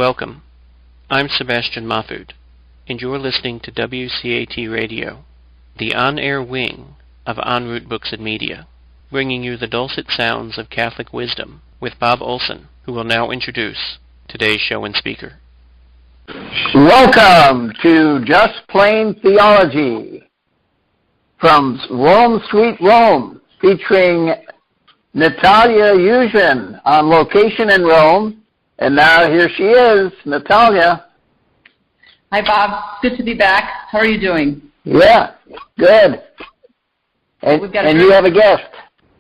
Welcome. I'm Sebastian Mahfood, and you're listening to WCAT Radio, the on-air wing of En Route Books and Media, bringing you the dulcet sounds of Catholic wisdom with Bob Olson, who will now introduce today's show and speaker. Welcome to Just Plain Theology from Rome, Sweet Rome, featuring Natalia Yuzhin on location in Rome. And now here she is, Natalia. Hi, Bob. Good to be back. How are you doing? Yeah, good. And you have a guest.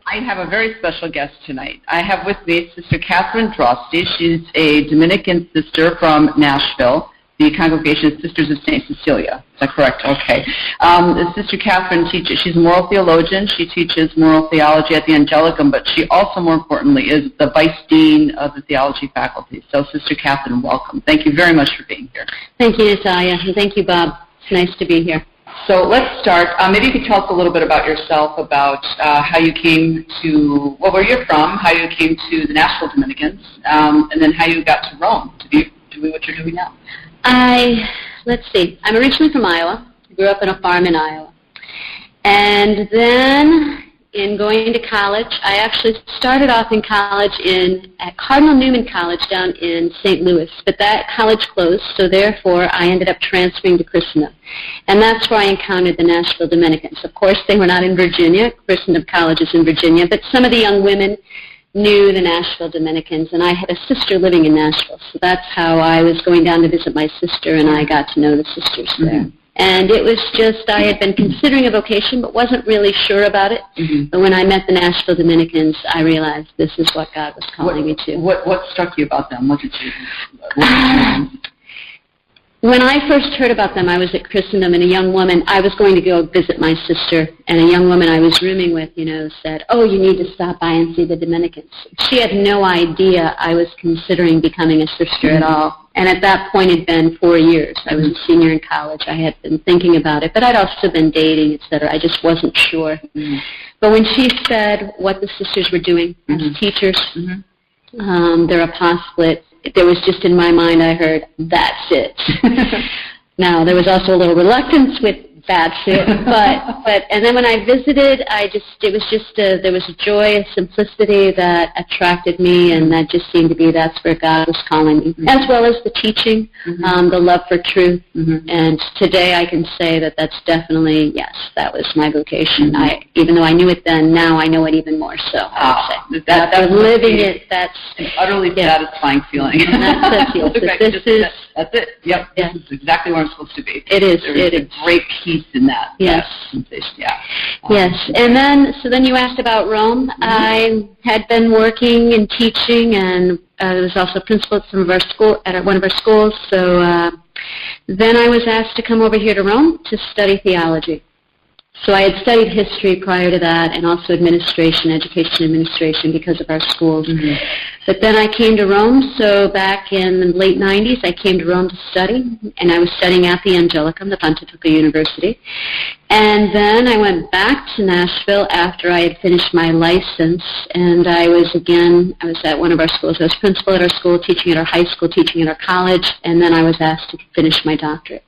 I have a very special guest tonight. I have with me Sister Catherine Drosty. She's a Dominican sister from Nashville. The congregation is Sisters of St. Cecilia. Is that correct? Okay. Sister Catherine teaches. She's a moral theologian. She teaches moral theology at the Angelicum, but she also, more importantly, is the vice dean of the theology faculty. So, Sister Catherine, welcome. Thank you very much for being here. Thank you, Natalia, and thank you, Bob. It's nice to be here. So let's start. Maybe you could tell us a little bit about yourself, about how you came to, well, where you're from, how you came to the Nashville Dominicans, and then how you got to Rome to be doing what you're doing now. Let's see. I'm originally from Iowa. I grew up on a farm in Iowa. And then in going to college, I actually started off in college at Cardinal Newman College down in St. Louis. But that college closed, so therefore I ended up transferring to Christendom. And that's where I encountered the Nashville Dominicans. Of course, they were not in Virginia. Christendom College is in Virginia. But some of the young women knew the Nashville Dominicans, and I had a sister living in Nashville, so that's how I was going down to visit my sister, and I got to know the sisters there. And it was just, I had been considering a vocation, but wasn't really sure about it. But when I met the Nashville Dominicans, I realized this is what God was calling me to. What struck you about them? What did you When I first heard about them, I was at Christendom, and a young woman, I was going to go visit my sister, and a young woman I was rooming with, said, "Oh, you need to stop by and see the Dominicans." She had no idea I was considering becoming a sister at all. And at that point, it had been 4 years. I was a senior in college. I had been thinking about it, but I'd also been dating, etc. I just wasn't sure. But when she said what the sisters were doing as teachers, their apostolate, there was just in my mind, I heard, that's it. Now, there was also a little reluctance with that's it, but and then when I visited, there was a joy, a simplicity that attracted me, and that just seemed to be that's where God was calling me, as well as the teaching, the love for truth, and today I can say that that's definitely, yes, that was my vocation. Even though I knew it then, now I know it even more so, I would say. That living it, that's an utterly satisfying feeling. And that's it. That's it. Yep, this is exactly where I'm supposed to be. It is. There's a great peace in that. Yes. Yes. And then you asked about Rome. I had been working and teaching, and I was also principal at one of our schools. So then I was asked to come over here to Rome to study theology. So I had studied history prior to that, and also education administration because of our schools. But then I came to Rome, so back in the late 90s, I came to Rome to study, and I was studying at the Angelicum, the Pontifical University. And then I went back to Nashville after I had finished my license, and I was at one of our schools. I was principal at our school, teaching at our high school, teaching at our college, and then I was asked to finish my doctorate.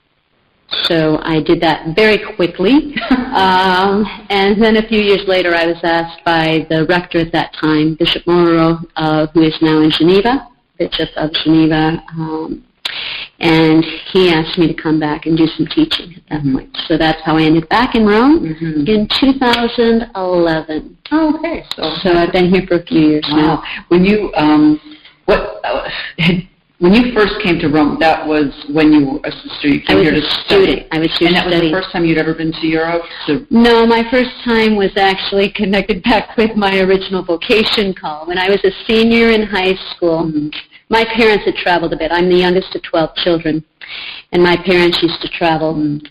So I did that very quickly, and then a few years later I was asked by the rector at that time, Bishop Moreau, who is now in Geneva, Bishop of Geneva, and he asked me to come back and do some teaching at that point. So that's how I ended back in Rome in 2011. Oh, okay. So I've been here for a few years now. When you When you first came to Rome, that was when you were a sister. You came here to study. I was here and that studying. Was the first time you'd ever been to Europe? No, my first time was actually connected back with my original vocation call. When I was a senior in high school, my parents had traveled a bit. I'm the youngest of 12 children, and my parents used to travel,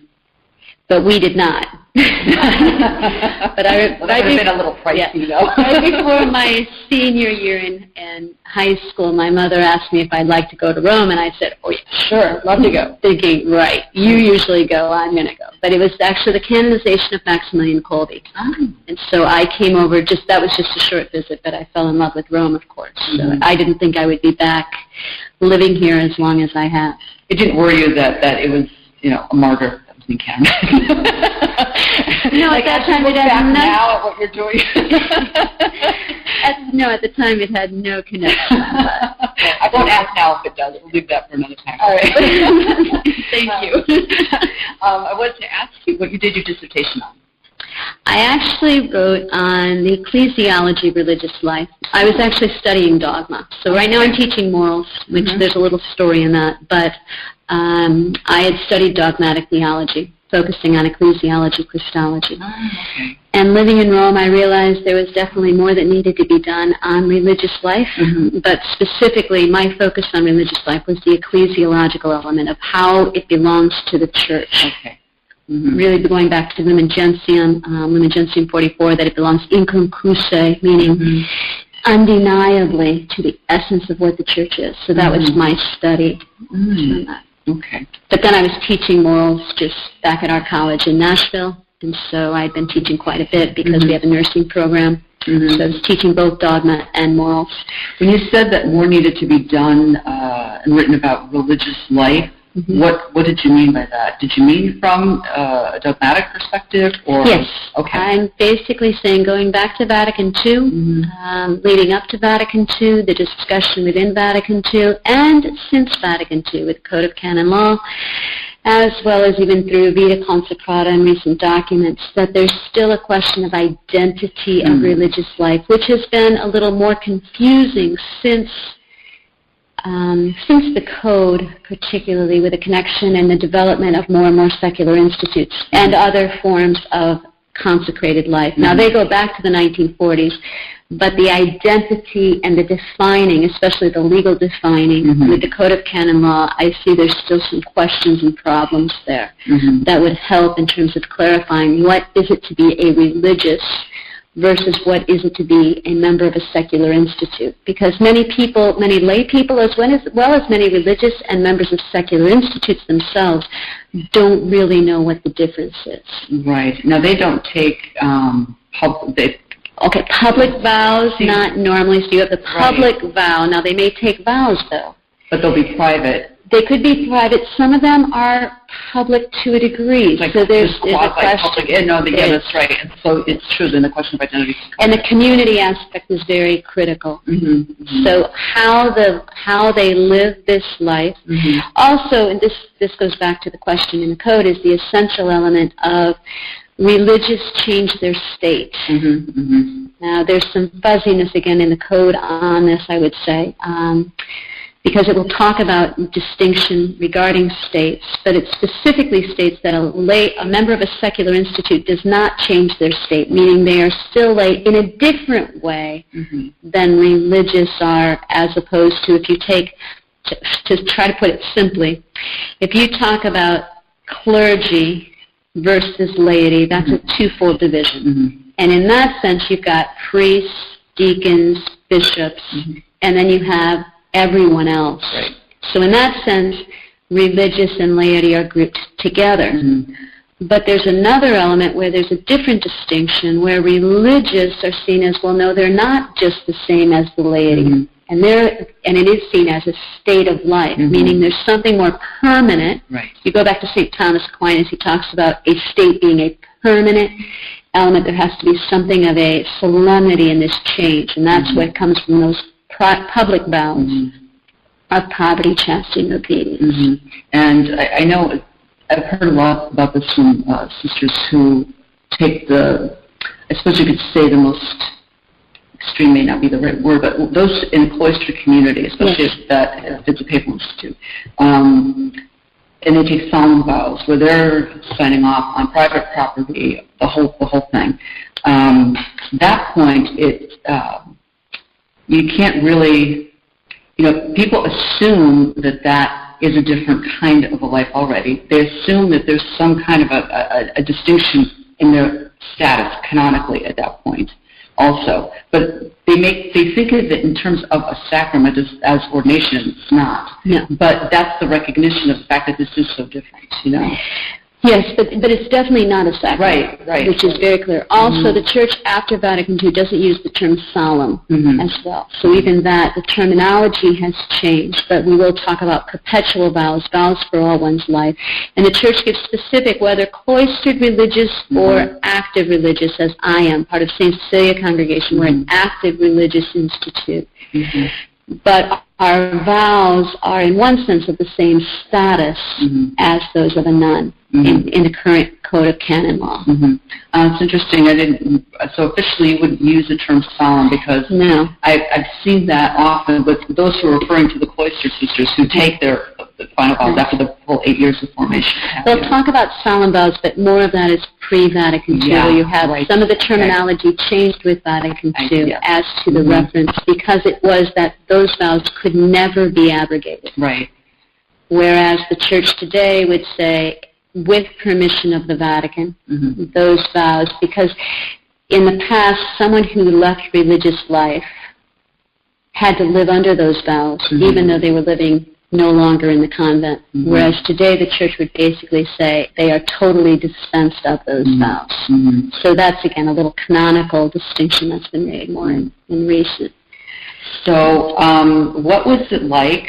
but we did not. But that would have been a little pricey, though. Right before my senior year in high school, my mother asked me if I'd like to go to Rome, and I said, "Oh, yeah, sure, love to go." Thinking, right, you usually go, I'm going to go. But it was actually the canonization of Maximilian Kolbe. And so I came over, that was just a short visit, but I fell in love with Rome, of course. So I didn't think I would be back living here as long as I have. It didn't worry you that it was, a martyr that was in Canada? No, at that time it had no. Now at what you're doing. At the time it had no connection. I won't ask now if it does. We'll leave that for another time. All right. Thank you. I wanted to ask you what you did your dissertation on. I actually wrote on the ecclesiology of religious life. I was actually studying dogma. So right now I'm teaching morals, which there's a little story in that. But I had studied dogmatic theology, focusing on ecclesiology, Christology. Okay. And living in Rome, I realized there was definitely more that needed to be done on religious life. But specifically, my focus on religious life was the ecclesiological element of how it belongs to the church. Okay. Really going back to Lumen Gentium 44, that it belongs inconclusae, meaning undeniably to the essence of what the church is. So that was my study on that. Okay. But then I was teaching morals just back at our college in Nashville, and so I'd been teaching quite a bit because we have a nursing program. So I was teaching both dogma and morals. When you said that more needed to be done and written about religious life, what did you mean by that? Did you mean from a dogmatic perspective? Or? Yes. Okay. I'm basically saying going back to Vatican II, leading up to Vatican II, the discussion within Vatican II, and since Vatican II with Code of Canon Law, as well as even through Vita Consecrata and recent documents, that there's still a question of identity of religious life, which has been a little more confusing since the Code, particularly with the connection and the development of more and more secular institutes and other forms of consecrated life. Now, they go back to the 1940s, but the identity and the defining, especially the legal defining, with the Code of Canon Law, I see there's still some questions and problems there that would help in terms of clarifying what is it to be a religious versus what is it to be a member of a secular institute. Because many people, many lay people, as well as many religious and members of secular institutes themselves, don't really know what the difference is. Right. Now, they don't take public vows, not normally. So you have the public vow. Now, they may take vows, though. But they'll be private. They could be private. Some of them are public to a degree. Like so there's a question. That's right. And so it's true, then the question of identity. And the community aspect is very critical. So how they live this life. Also, and this goes back to the question in the Code, is the essential element of religious change their state. Now, there's some fuzziness again in the Code on this, I would say. Because it will talk about distinction regarding states, but it specifically states that a member of a secular institute does not change their state, meaning they are still lay in a different way than religious are, as opposed to, if you take, to try to put it simply, if you talk about clergy versus laity, that's a twofold division. And in that sense, you've got priests, deacons, bishops, and then you have everyone else. Right. So in that sense, religious and laity are grouped together. But there's another element where there's a different distinction, where religious are seen as, well, no, they're not just the same as the laity. And it is seen as a state of life, meaning there's something more permanent. Right. You go back to St. Thomas Aquinas, he talks about a state being a permanent element. There has to be something of a solemnity in this change, and that's what comes from those public vows of poverty, chastity, and obedience. And I know I've heard a lot about this from sisters who take I suppose you could say the most extreme may not be the right word, but those in cloister community, especially if it's a papal institute, and they take solemn vows where they're signing off on private property, the whole thing. That point, you can't really, people assume that is a different kind of a life already. They assume that there's some kind of a distinction in their status canonically at that point also. But they think of it in terms of a sacrament as ordination. It's not. No. But that's the recognition of the fact that this is so different, Yes, but it's definitely not a sacrament, Right. which is very clear. Also, the Church after Vatican II doesn't use the term solemn as well. So even that, the terminology has changed, but we will talk about perpetual vows, vows for all one's life. And the Church gives specific, whether cloistered religious or active religious, as I am, part of St. Cecilia Congregation. We're an active religious institute. But our vows are, in one sense, of the same status as those of a nun in the current Code of Canon Law. It's interesting. So officially you wouldn't use the term solemn because I've seen that often with those who are referring to the cloistered sisters who take their final vows after the full 8 years of formation. They'll talk about solemn vows, but more of that is pre-Vatican II. Yeah, you have some of the terminology changed with Vatican II as to the reference, because it was that those vows could never be abrogated. Right. Whereas the Church today would say, with permission of the Vatican, those vows, because in the past, someone who left religious life had to live under those vows, even though they were living no longer in the convent. Whereas today the Church would basically say they are totally dispensed of those vows. So that's, again, a little canonical distinction that's been made more in recent. So what was it like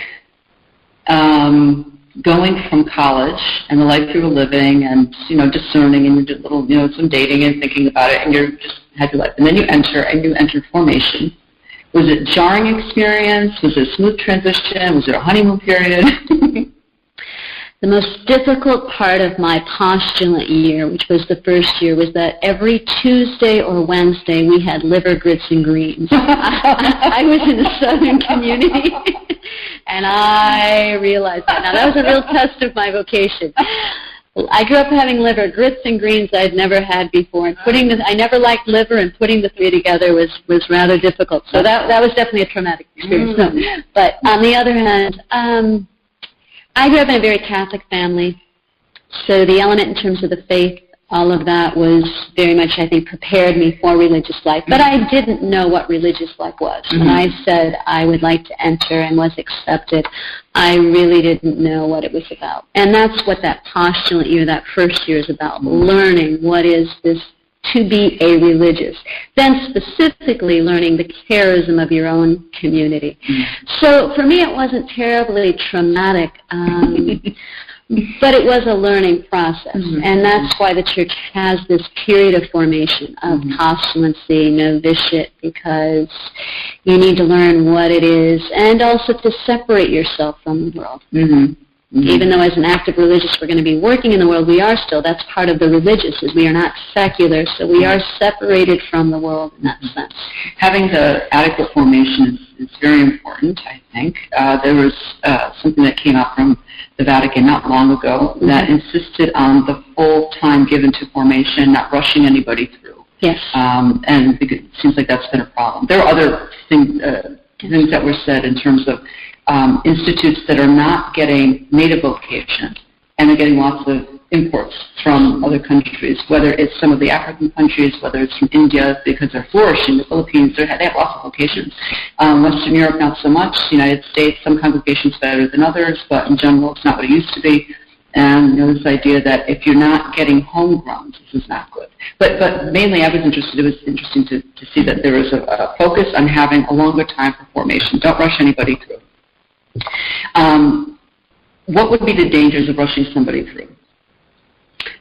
going from college and the life you were living and, discerning, and you did little, some dating and thinking about it, and you just had your life. And then you entered formation. Was it a jarring experience? Was it a smooth transition? Was it a honeymoon period? The most difficult part of my postulant year, which was the first year, was that every Tuesday or Wednesday we had liver, grits, and greens. I was in a southern community, and I realized that. Now, that was a real test of my vocation. I grew up having liver, grits, and greens I'd never had before, and I never liked liver, and putting the three together was rather difficult. So that was definitely a traumatic experience. No. But on the other hand, I grew up in a very Catholic family, so the element in terms of the faith, all of that was very much, I think, prepared me for religious life. But I didn't know what religious life was. When I said I would like to enter and was accepted, I really didn't know what it was about. And that's what that postulant year, that first year, is about, learning what is this to be a religious. Then specifically learning the charism of your own community. So for me it wasn't terribly traumatic, but it was a learning process. And that's why the Church has this period of formation of postulancy, novitiate, because you need to learn what it is and also to separate yourself from the world. Even though as an active religious we're going to be working in the world, we are still, that's part of the religious, is we are not secular, so we are separated from the world in that sense. Having the adequate formation is very important, I think. There was something that came out from the Vatican not long ago that insisted on the full time given to formation, not rushing anybody through. Yes. And it seems like that's been a problem. There are other things that were said in terms of institutes that are not getting native vocation, and they're getting lots of imports from other countries, whether it's some of the African countries, whether it's from India, because they're flourishing. The Philippines, they have lots of vocations. Western Europe, not so much. The United States, some congregations better than others, but in general, it's not what it used to be. And this idea that if you're not getting homegrown, this is not good. But mainly, it was interesting to see that there was a focus on having a longer time for formation. Don't rush anybody through. What would be the dangers of rushing somebody through?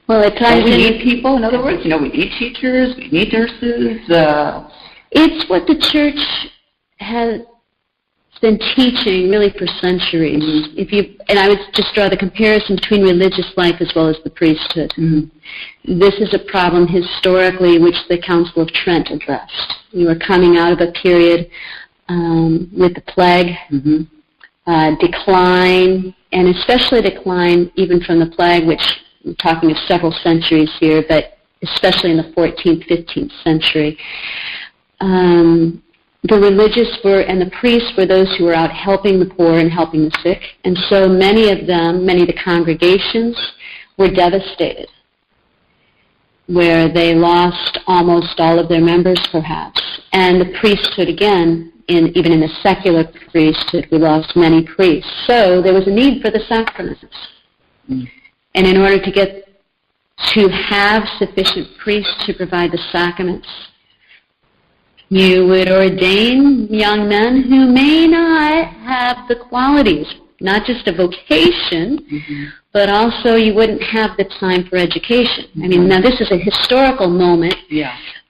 Well, it ties we need people, in other words. We need teachers, we need nurses. It's what the Church has been teaching really for centuries. And I would just draw the comparison between religious life as well as the priesthood. This is a problem historically which the Council of Trent addressed. We were coming out of a period with the plague, decline, and especially decline even from the plague, which I'm talking of several centuries here, but especially in the 14th, 15th century. The religious and the priests were those who were out helping the poor and helping the sick, and so many of the congregations were devastated, where they lost almost all of their members perhaps. And the priesthood, again, even in the secular priesthood, we lost many priests. So there was a need for the sacraments. And in order to get to have sufficient priests to provide the sacraments. You would ordain young men who may not have the qualities, not just a vocation, but also you wouldn't have the time for education. I mean, now this is a historical moment,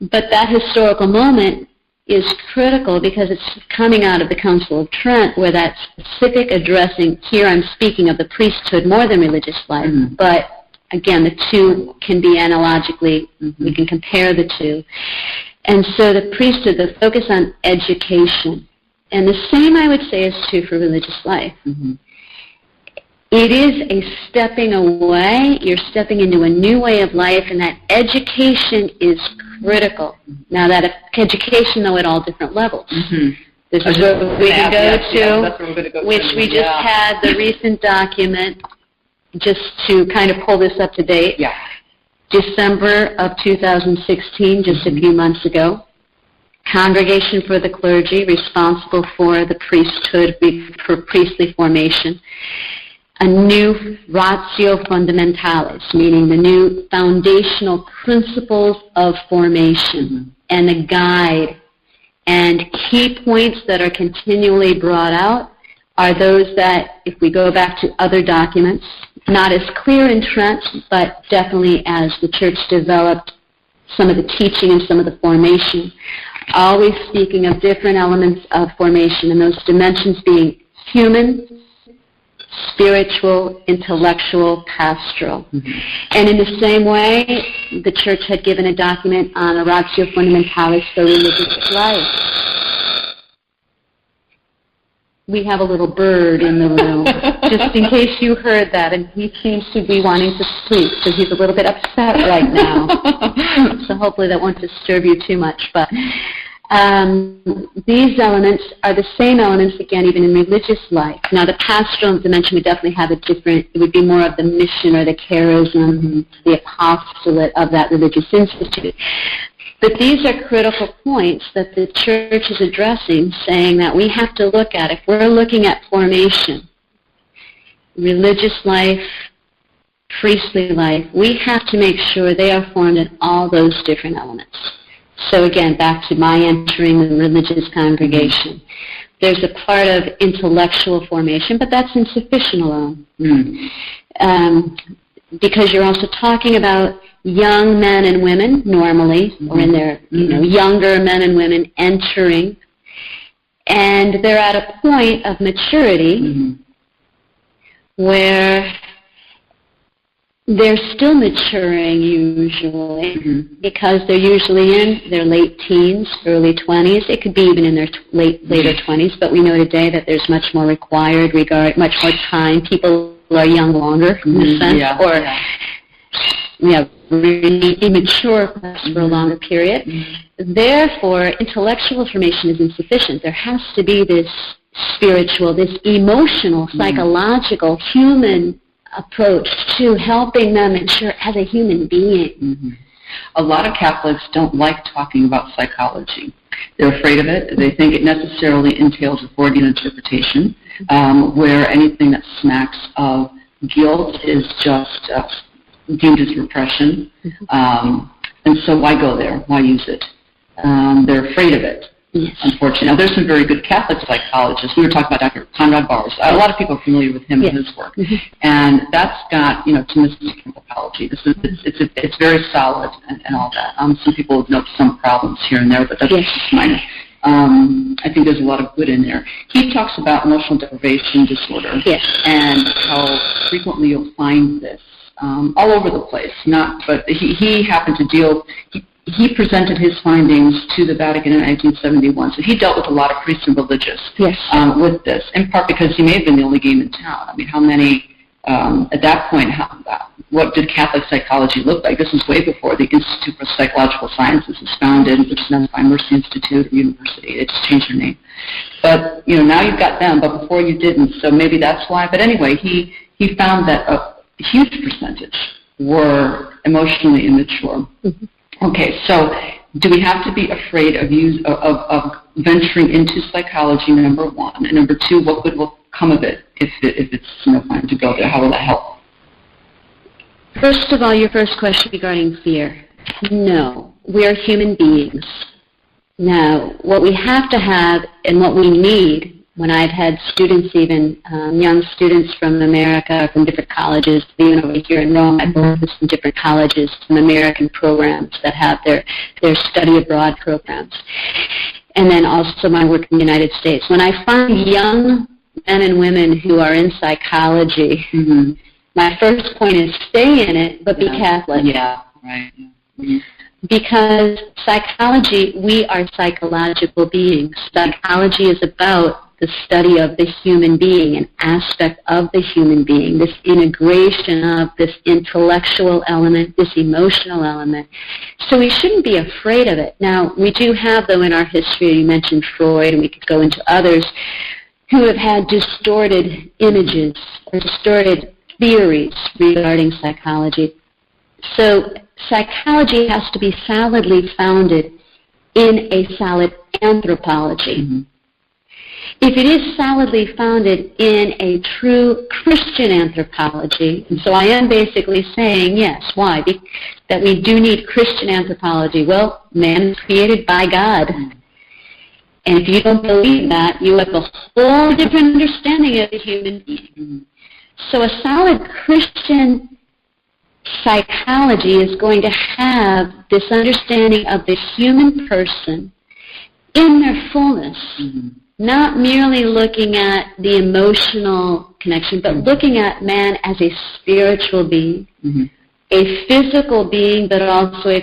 but that historical moment is critical because it's coming out of the Council of Trent, where that specific addressing, here I'm speaking of the priesthood more than religious life, but again, the two can be analogically, we can compare the two. And so the priesthood, the focus on education, and the same I would say is true for religious life. It is a stepping away, you're stepping into a new way of life, and that education is critical. Now that education, though, at all different levels. This is what we can go to, which we just had the recent document, just to kind of pull this up to date. December of 2016, just a few months ago. Congregation for the Clergy, responsible for the priesthood, for priestly formation. A new ratio fundamentalis, meaning the new foundational principles of formation, and a guide. And key points that are continually brought out are those that, if we go back to other documents, not as clear in Trent, but definitely as the Church developed some of the teaching and some of the formation, always speaking of different elements of formation, and those dimensions being human, spiritual, intellectual, pastoral. And in the same way, the Church had given a document on a ratio fundamentalis for religious life. We have a little bird in the room, just in case you heard that, and he seems to be wanting to sleep, so he's a little bit upset right now. So hopefully that won't disturb you too much. But these elements are the same elements, again, even in religious life. Now, the pastoral dimension would definitely have a different, it would be more of the mission or the charism, the apostolate of that religious institute. But these are critical points that the Church is addressing, saying that we have to look at, if we're looking at formation, religious life, priestly life, we have to make sure they are formed in all those different elements. So again, back to my entering the religious congregation. There's a part of intellectual formation, but that's insufficient alone. Because you're also talking about young men and women, normally, or in their, younger men and women entering, and they're at a point of maturity where they're still maturing usually, because they're usually in their late teens, early 20s. It could be even in their later 20s, but we know today that there's much more required, much more time. People are young longer, in a sense, really immature for a longer period. Therefore, intellectual formation is insufficient. There has to be this spiritual, this emotional, psychological, human approach to helping them mature as a human being. A lot of Catholics don't like talking about psychology. They're afraid of it. They think it necessarily entails a Freudian interpretation, where anything that smacks of guilt is just deemed as repression. And so why go there? Why use it? They're afraid of it. Unfortunately. Now, there's some very good Catholic psychologists. We were talking about Dr. Conrad Bars. A lot of people are familiar with him and his work. And that's got, Thomistic anthropology. It's very solid and all that. Some people note some problems here and there, but that's just minor. I think there's a lot of good in there. He talks about emotional deprivation disorder and how frequently you'll find this all over the place. But he happened to deal. He presented his findings to the Vatican in 1971. So he dealt with a lot of priests and religious with this, in part because he may have been the only game in town. I mean, how many, at that point, what did Catholic psychology look like? This was way before the Institute for Psychological Sciences was founded, which is now the Mercy Institute or University. It just changed their name. But, now you've got them, but before you didn't, so maybe that's why. But anyway, he found that a huge percentage were emotionally immature. Okay, so do we have to be afraid of venturing into psychology, number one? And number two, what good will come of it if it's no fun to go there? How will that help? First of all, your first question regarding fear. No, we are human beings. Now, what we have to have and what we need, when I've had students, even young students from America, from different colleges, even over here in Rome, I've worked with some different colleges, some American programs that have their study abroad programs. And then also my work in the United States. When I find young men and women who are in psychology, my first point is stay in it, but be Catholic. Yeah, right. Mm-hmm. Because psychology, we are psychological beings. Psychology is about the study of the human being, an aspect of the human being, this integration of this intellectual element, this emotional element. So we shouldn't be afraid of it. Now, we do have, though, in our history, you mentioned Freud, and we could go into others, who have had distorted images or distorted theories regarding psychology. So psychology has to be solidly founded in a solid anthropology. Mm-hmm. If it is solidly founded in a true Christian anthropology, and so I am basically saying, yes, why? That we do need Christian anthropology. Well, man is created by God. And if you don't believe that, you have a whole different understanding of the human being. So a solid Christian psychology is going to have this understanding of the human person in their fullness, not merely looking at the emotional connection, but looking at man as a spiritual being, a physical being, but also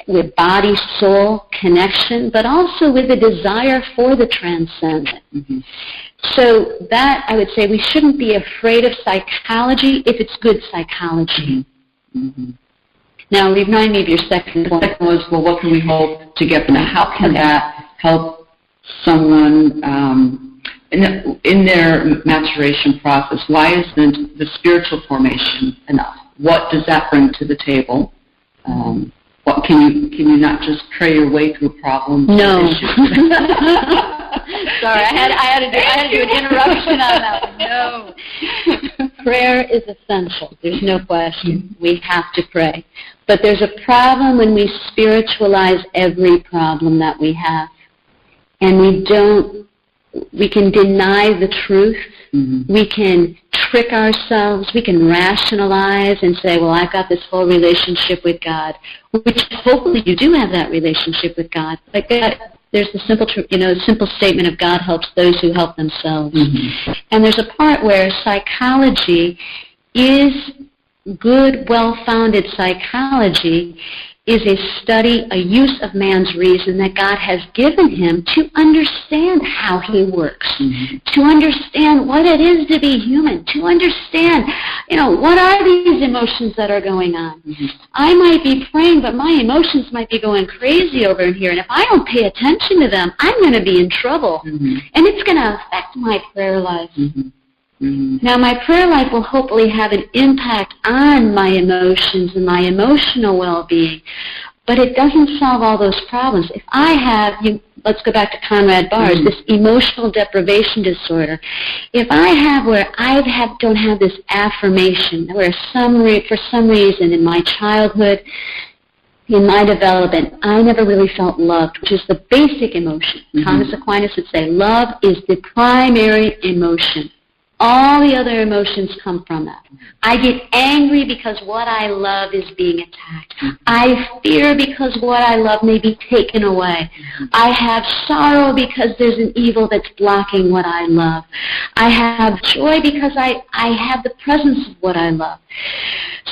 with body-soul connection, but also with a desire for the transcendent. So that, I would say, we shouldn't be afraid of psychology if it's good psychology. Now, remind me of your second point. The second was, well, what can we hold together? Now, how can that help someone in their maturation process? Why isn't the spiritual formation enough? What does that bring to the table? What can you not just pray your way through problems? No. Sorry, I had to do an interruption on that one. No. Prayer is essential. There's no question. We have to pray. But there's a problem when we spiritualize every problem that we have. And we can deny the truth. We can trick ourselves. We can rationalize and say, well, I've got this whole relationship with God, which hopefully you do have that relationship with God. But God, there's the simple statement of God helps those who help themselves. And there's a part where psychology is good, well-founded psychology is a study, a use of man's reason that God has given him to understand how he works, to understand what it is to be human, to understand, what are these emotions that are going on. I might be praying, but my emotions might be going crazy over in here, and if I don't pay attention to them, I'm going to be in trouble, and it's going to affect my prayer life. Now, my prayer life will hopefully have an impact on my emotions and my emotional well-being, but it doesn't solve all those problems. If I have, let's go back to Conrad Barr's, this emotional deprivation disorder. If I have where don't have this affirmation, where for some reason in my childhood, in my development, I never really felt loved, which is the basic emotion. Thomas Aquinas would say, love is the primary emotion. All the other emotions come from that. I get angry because what I love is being attacked. I fear because what I love may be taken away. I have sorrow because there's an evil that's blocking what I love. I have joy because I have the presence of what I love.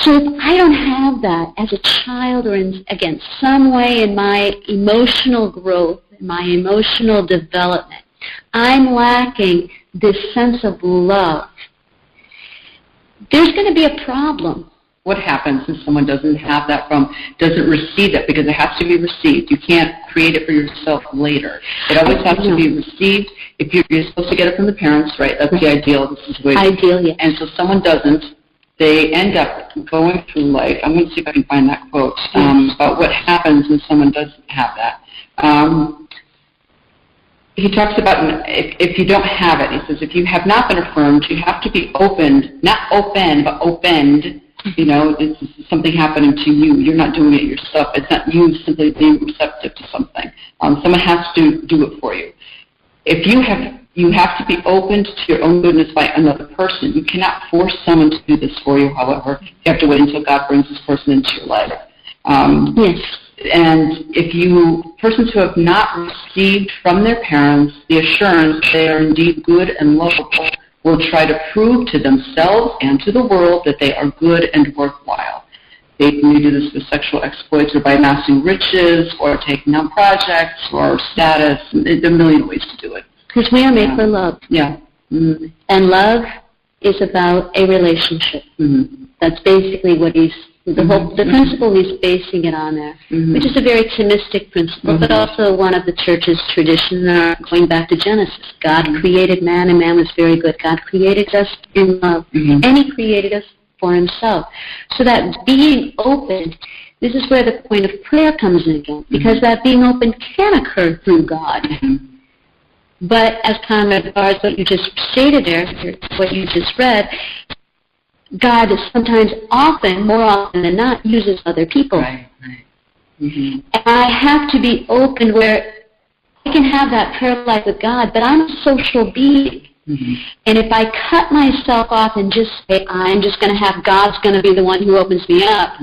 So if I don't have that as a child or again, some way in my emotional growth, in my emotional development, I'm lacking this sense of love, there's going to be a problem. What happens if someone doesn't have that doesn't receive it, because it has to be received. You can't create it for yourself later. It always has to be received. If you're supposed to get it from the parents, right? That's the ideal situation. Ideal, yes. And so someone doesn't, they end up going through life. I'm going to see if I can find that quote about what happens when someone doesn't have that. He talks about if you don't have it, he says, if you have not been affirmed, you have to be opened, not open, but opened It's something happening to you. You're not doing it yourself. It's not you simply being receptive to something. Someone has to do it for you. If you have to be opened to your own goodness by another person. You cannot force someone to do this for you, however. You have to wait until God brings this person into your life. Yes. And persons who have not received from their parents the assurance they are indeed good and lovable, will try to prove to themselves and to the world that they are good and worthwhile. They can do this with sexual exploits or by amassing riches or taking on projects or status. There are a million ways to do it. Because we are made for love. Yeah. Mm-hmm. And love is about a relationship. Mm-hmm. That's basically what the principle he's basing it on there, which is a very Thomistic principle, but also one of the church's tradition, going back to Genesis. God created man, and man was very good. God created us in love, and he created us for himself. So that being open, this is where the point of prayer comes in again, because that being open can occur through God. But as Conrad regards what you just stated there, what you just read, God sometimes more often than not, uses other people. Right. Mm-hmm. And I have to be open where I can have that prayer life with God, but I'm a social being. Mm-hmm. And if I cut myself off and just say, I'm just going to have God's going to be the one who opens me up,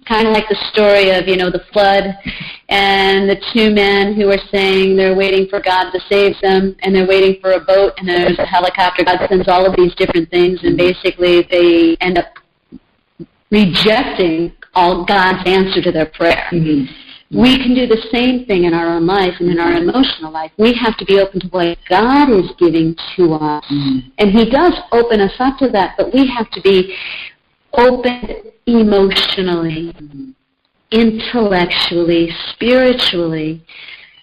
kind of like the story of, the flood and the two men who are saying they're waiting for God to save them, and they're waiting for a boat, and there's a helicopter. God sends all of these different things, and basically they end up rejecting all God's answer to their prayer. Mm-hmm. We can do the same thing in our own life and in our emotional life. We have to be open to what God is giving to us. And he does open us up to that, but we have to be open emotionally, intellectually, spiritually,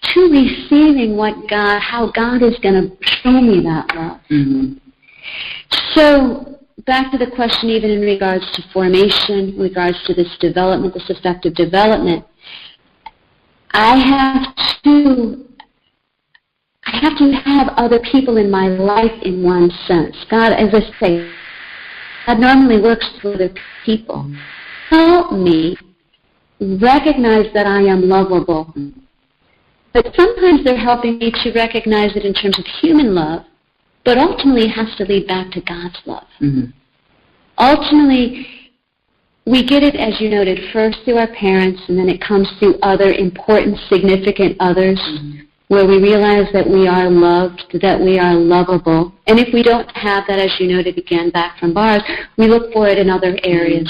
to receiving how God is going to show me that love. So, back to the question even in regards to formation, in regards to this development, this effective development, I have to have other people in my life in one sense. God, as I say, God normally works through other people. Help me recognize that I am lovable. But sometimes they're helping me to recognize it in terms of human love, but ultimately it has to lead back to God's love. Ultimately, we get it, as you noted, first through our parents, and then it comes through other important, significant others, where we realize that we are loved, that we are lovable. And if we don't have that, as you noted again back from bars, we look for it in other areas.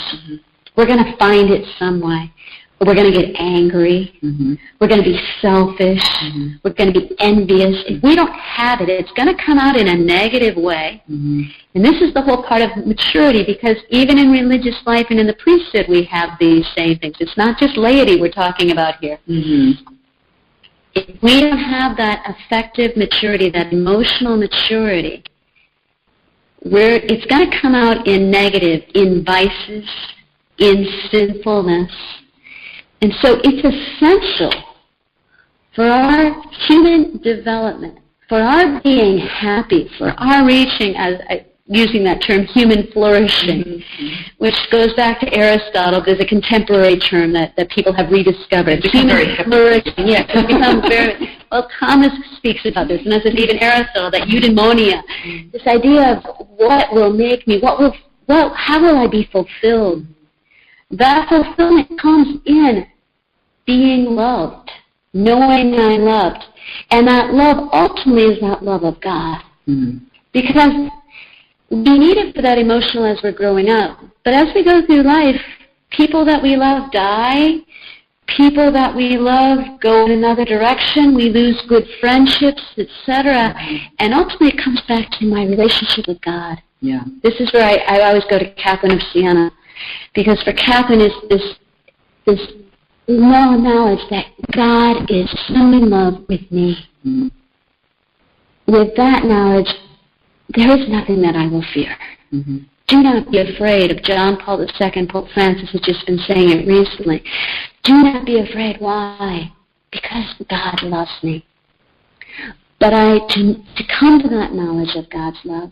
We're going to find it some way. We're going to get angry. We're going to be selfish. We're going to be envious. If we don't have it, it's going to come out in a negative way. And this is the whole part of maturity, because even in religious life and in the priesthood, we have these same things. It's not just laity we're talking about here. If we don't have that affective maturity, that emotional maturity, it's going to come out in negative, in vices, in sinfulness. And so it's essential for our human development, for our being happy, for our reaching, using that term, human flourishing, which goes back to Aristotle. There's a contemporary term that people have rediscovered. Human flourishing, yes. It's become very, well, Thomas speaks about this, and as is even Aristotle, that eudaimonia, this idea of what will make me, how will I be fulfilled? That fulfillment comes in being loved, knowing I'm loved. And that love ultimately is that love of God. Because we need it for that emotional as we're growing up. But as we go through life, people that we love die. People that we love go in another direction. We lose good friendships, etc. And ultimately it comes back to my relationship with God. This is where I always go to Catherine of Siena. Because for Catherine is this knowledge that God is so in love with me. With that knowledge, there is nothing that I will fear. Do not be afraid of John Paul II. Pope Francis has just been saying it recently. Do not be afraid. Why? Because God loves me. But to come to that knowledge of God's love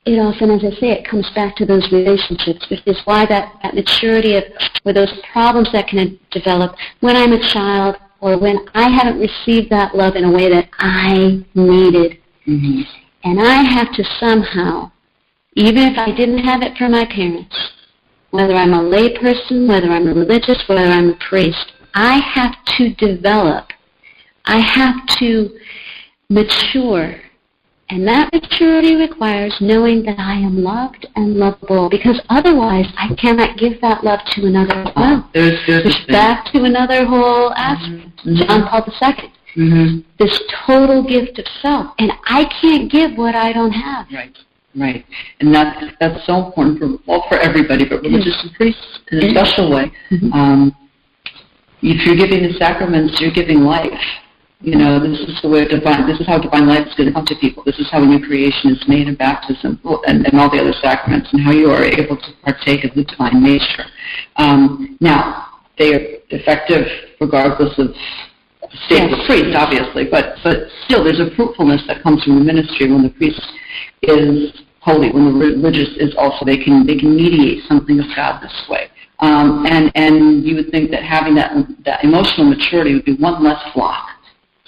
it often, as I say, it comes back to those relationships, which is why that maturity of, or those problems that can develop when I'm a child or when I haven't received that love in a way that I needed. Mm-hmm. And I have to somehow, even if I didn't have it from my parents, whether I'm a lay person, whether I'm a religious, whether I'm a priest, I have to develop, I have to mature. And that maturity requires knowing that I am loved and lovable, because otherwise I cannot give that love to another as well. There's back to another whole aspect, Mm-hmm. John Paul II. Mm-hmm. This total gift of self. And I can't give what I don't have. Right. And that's so important for everybody, but religious and priests in a special way. Mm-hmm. If you're giving the sacraments, you're giving life. This is the way this is how divine life is going to come to people. This is how a new creation is made in baptism and all the other sacraments, and how you are able to partake of the divine nature. Now, they are effective regardless of the state of the priest, obviously, but still there's a fruitfulness that comes from the ministry when the priest is holy, when the religious is also, they can mediate something of God this way. And you would think that having that emotional maturity would be one less block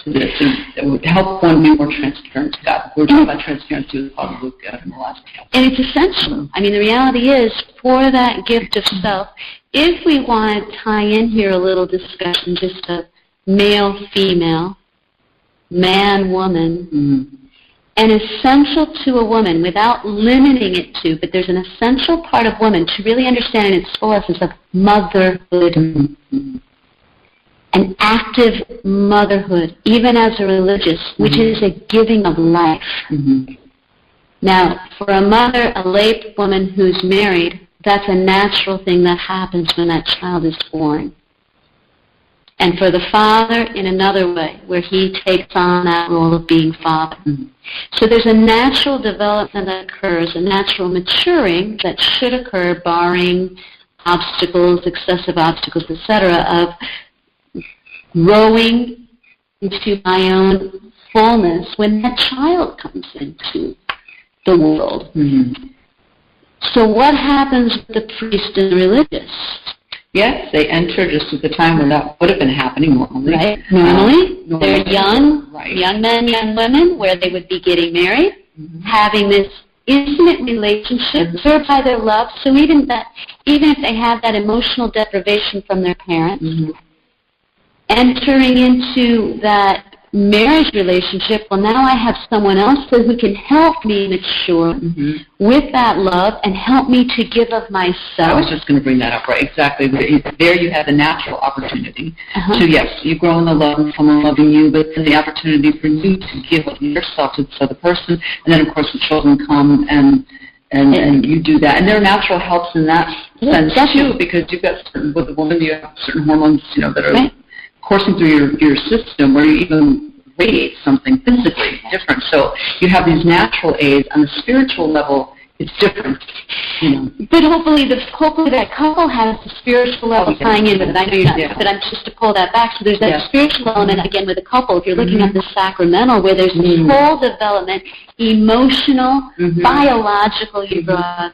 to this. It would help one be more transparent to God. We're talking about transparency with Father Luke in the last chapter. And it's essential. I mean, the reality is, for that gift of self, if we want to tie in here a little discussion, just of male, female, man, woman, Mm-hmm. an essential to a woman, without limiting it to, but there's an essential part of woman to really understand in its full essence of motherhood. Mm-hmm. An active motherhood, even as a religious, which is a giving of life. Mm-hmm. Now, for a mother, a lay woman who's married, that's a natural thing that happens when that child is born. And for the father, in another way, where he takes on that role of being father. Mm-hmm. So there's a natural development that occurs, a natural maturing that should occur, barring obstacles, excessive obstacles, etc., of growing into my own fullness when that child comes into the world. Mm-hmm. So what happens with the priest and the religious? Yes, they enter just at the time when that would have been happening normally. Right. Normally, they're young, right. Young men, young women, where they would be getting married, Mm-hmm. having this intimate relationship, served by their love. So even if they have that emotional deprivation from their parents, Mm-hmm. entering into that marriage relationship, well, now I have someone else who can help me mature Mm-hmm. with that love and help me to give of myself. I was just going to bring that up, right? Exactly. There you have the natural opportunity Uh-huh. to, yes, you grow in the love of someone loving you, but then the opportunity for you to give of yourself to the other person, and then, of course, the children come and you do that. And there are natural helps in that sense, too, because you've got with a woman, you have certain hormones, that are Right. coursing through your system where you even radiate something physically different. So you have these natural aids. On the spiritual level, it's different. But hopefully that couple has the spiritual level tying in with it. I know you're not, but I'm just to pull that back. So there's that spiritual element, again, with a couple. If you're looking at the sacramental, where there's this whole development, emotional, biological, you brought,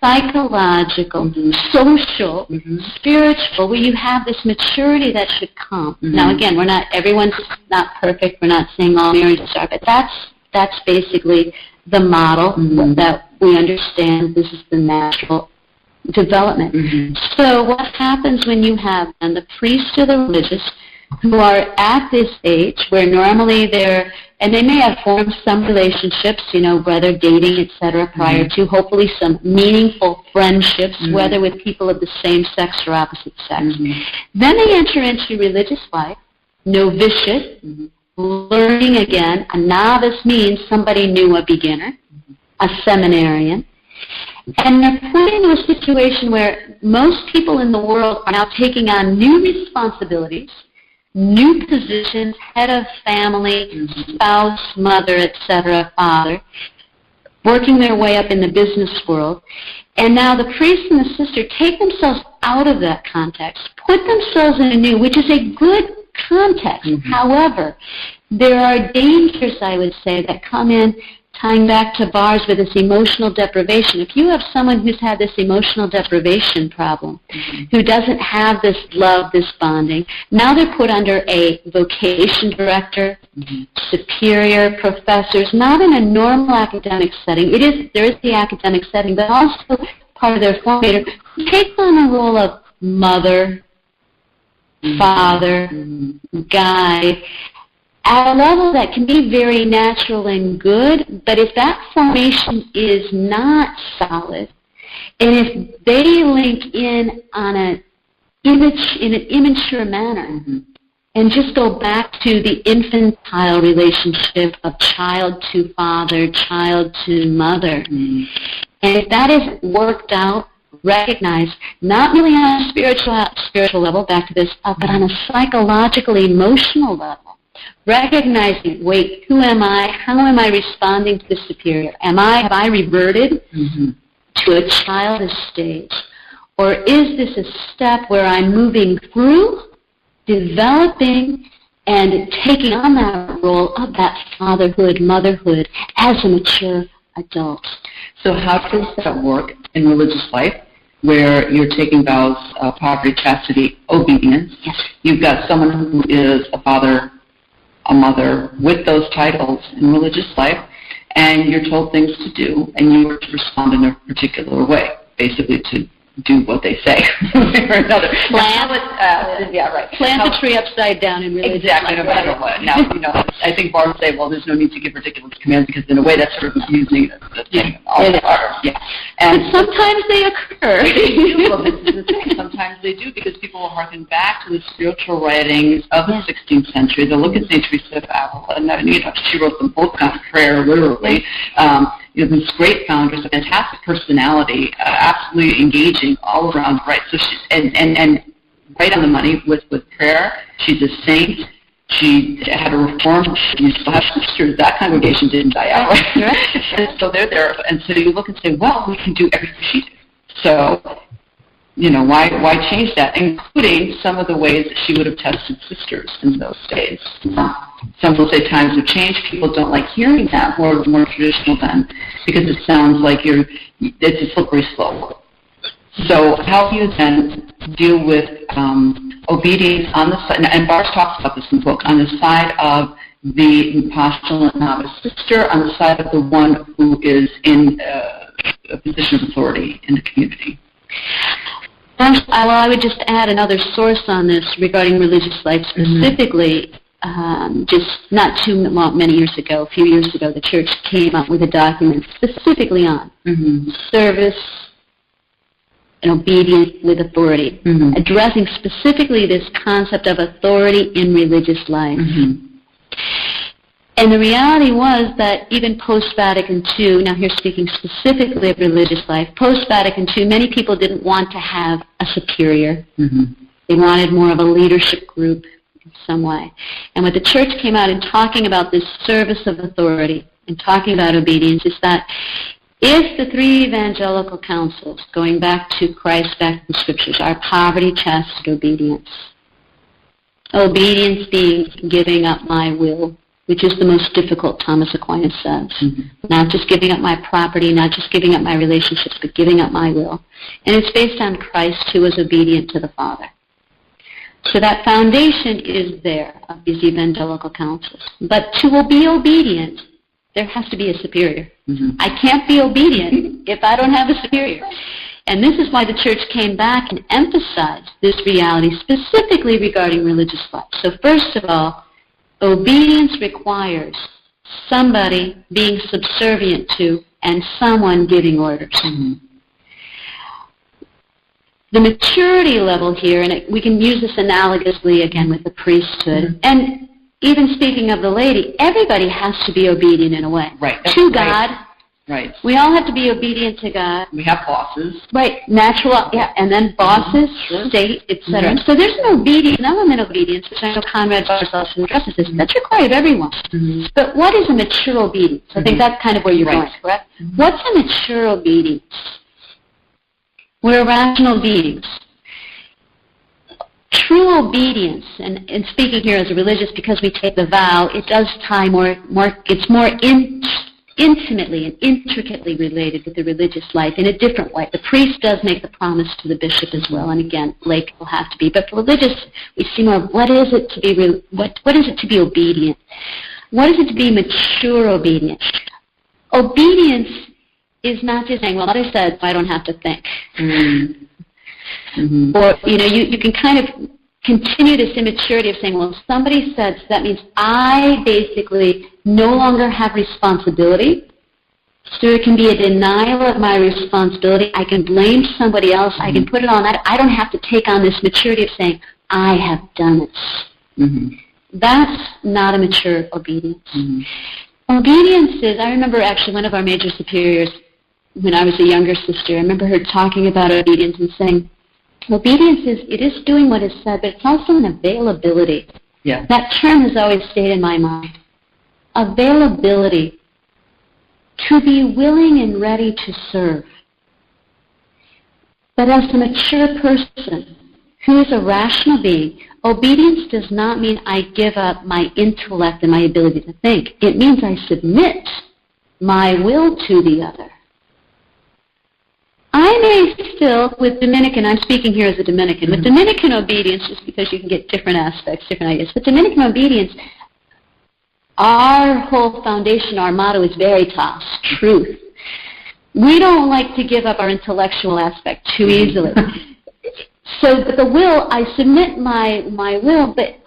psychological, social, spiritual, where you have this maturity that should come. Now, again, everyone's not perfect. We're not saying all marriages are, but that's basically the model that we understand. This is the natural development. So what happens when you have the priest or the religious who are at this age where normally and they may have formed some relationships, whether dating, etc., prior to, hopefully some meaningful friendships, whether with people of the same sex or opposite sex. Then they enter into religious life, novitiate, learning again. A novice means somebody new, a beginner, a seminarian. And they're put into a situation where most people in the world are now taking on new responsibilities, new positions, head of family, spouse, mother, etc., father, working their way up in the business world. And now the priest and the sister take themselves out of that context, put themselves in a new, which is a good context. However, there are dangers, I would say, that come in tying back to bars with this emotional deprivation, if you have someone who's had this emotional deprivation problem, who doesn't have this love, this bonding, now they're put under a vocation director, superior professors, not in a normal academic setting. There is the academic setting, but also part of their formator, who takes on a role of mother, father, guide, at a level that can be very natural and good, but if that formation is not solid, and if they link in on in an immature manner, and just go back to the infantile relationship of child to father, child to mother, and if that isn't worked out, recognized, not really on a spiritual level, back to this, but on a psychological, emotional level, recognizing, wait, who am I? How am I responding to the superior? Have I reverted to a childish stage? Or is this a step where I'm moving through, developing, and taking on that role of that fatherhood, motherhood as a mature adult? So how does that work in religious life, where you're taking vows of poverty, chastity, obedience? Yes. You've got someone who is a father, a mother with those titles in religious life, and you're told things to do, and you are to respond in a particular way, basically to do what they say, one way or another. Plant Plant the tree upside down in religious exactly, life. no matter what. Now, I think Barb would say, well, there's no need to give ridiculous commands, because in a way that's sort of abusing the thing. Yeah. And sometimes they occur. They do. Well, this is the thing. Sometimes they do, because people will harken back to the spiritual writings of the 16th century. They'll look at St. Teresa of Avila, and she wrote the book on prayer, literally. These great founders, a fantastic personality, absolutely engaging all around, right? So and right on the money with prayer. She's a saint. She had a reform. You still have sisters. That congregation didn't die out. Right? And so they're there. And so you look and say, well, we can do everything she did. So, why change that? Including some of the ways that she would have tested sisters in those days. Some will say times have changed. People don't like hearing that, more traditional then, because it sounds like it's a slippery slope. So how do you then deal with obedience on the side, and Barnes talks about this in the book, on the side of the postulant novice sister, on the side of the one who is in a position of authority in the community? Well, I would just add another source on this regarding religious life specifically. Just not many years ago, a few years ago, the church came up with a document specifically on service and obedience with authority, addressing specifically this concept of authority in religious life. And the reality was that even post-Vatican II, now here speaking specifically of religious life, post-Vatican II, many people didn't want to have a superior. They wanted more of a leadership group in some way. And what the church came out in talking about this service of authority and talking about obedience is that if the three evangelical councils, going back to Christ, back to the Scriptures, are poverty, chastity, obedience. Obedience being giving up my will, which is the most difficult, Thomas Aquinas says. Not just giving up my property, not just giving up my relationships, but giving up my will. And it's based on Christ, who was obedient to the Father. So that foundation is there of these evangelical councils. But to be obedient, there has to be a superior. I can't be obedient if I don't have a superior. And this is why the church came back and emphasized this reality specifically regarding religious life. So first of all, obedience requires somebody being subservient to and someone giving orders. The maturity level here, and we can use this analogously again with the priesthood, and even speaking of the lady, everybody has to be obedient in a way. Right. To God. Right. We all have to be obedient to God. We have bosses. Right. Natural, and then bosses, state, etc. So there's an obedience, an element of obedience, which I know Conrad Barcelona addresses this. That's required of everyone. But what is a mature obedience? I think that's kind of where you're going, correct? What's a mature obedience? We're rational beings. True obedience, and speaking here as a religious, because we take the vow, it does tie more it's more intimately and intricately related with the religious life in a different way. The priest does make the promise to the bishop as well, and again, lay people have to be. But for religious, we see more of what is it to be what is it to be obedient? What is it to be mature obedience? Obedience is not just saying, well, mother said, so I don't have to think. Mm-hmm. Or, you can kind of continue this immaturity of saying, well, somebody said, so that means I basically no longer have responsibility. So there can be a denial of my responsibility. I can blame somebody else. I can put it on that. I don't have to take on this maturity of saying, I have done it. Mm-hmm. That's not a mature obedience. Mm-hmm. Obedience is, I remember actually one of our major superiors, when I was a younger sister, I remember her talking about obedience and saying, obedience is doing what is said, but it's also an availability. Yeah. That term has always stayed in my mind. Availability. To be willing and ready to serve. But as a mature person who is a rational being, obedience does not mean I give up my intellect and my ability to think. It means I submit my will to the other. I may still, with Dominican, I'm speaking here as a Dominican, with Dominican obedience, just because you can get different aspects, different ideas, with Dominican obedience, our whole foundation, our motto is veritas, truth. We don't like to give up our intellectual aspect too easily. So the will, I submit my will, but